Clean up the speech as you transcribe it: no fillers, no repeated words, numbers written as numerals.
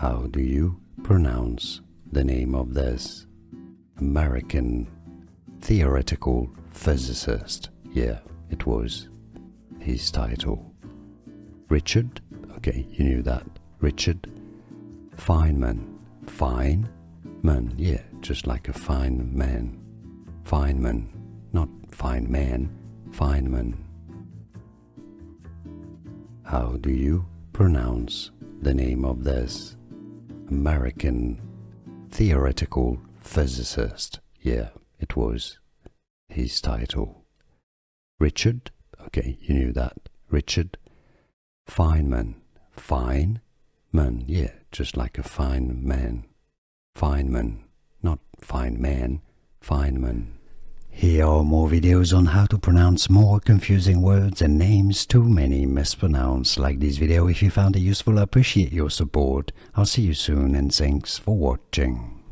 How do you pronounce the name of this American theoretical physicist? Yeah, it was his title. Richard, okay, you knew that. Richard Feynman. Feynman, yeah, just like a fine man. Feynman, not fine man, Feynman. How do you pronounce the name of this American theoretical physicist? Yeah, it was his title. Richard, okay, you knew that. Richard Feynman. Feynman, yeah, just like a fine man. Feynman, not fine man, Feynman. Here are more videos on how to pronounce more confusing words and names too many mispronounced. Like this video if you found it useful. I appreciate your support. I'll see you soon and thanks for watching.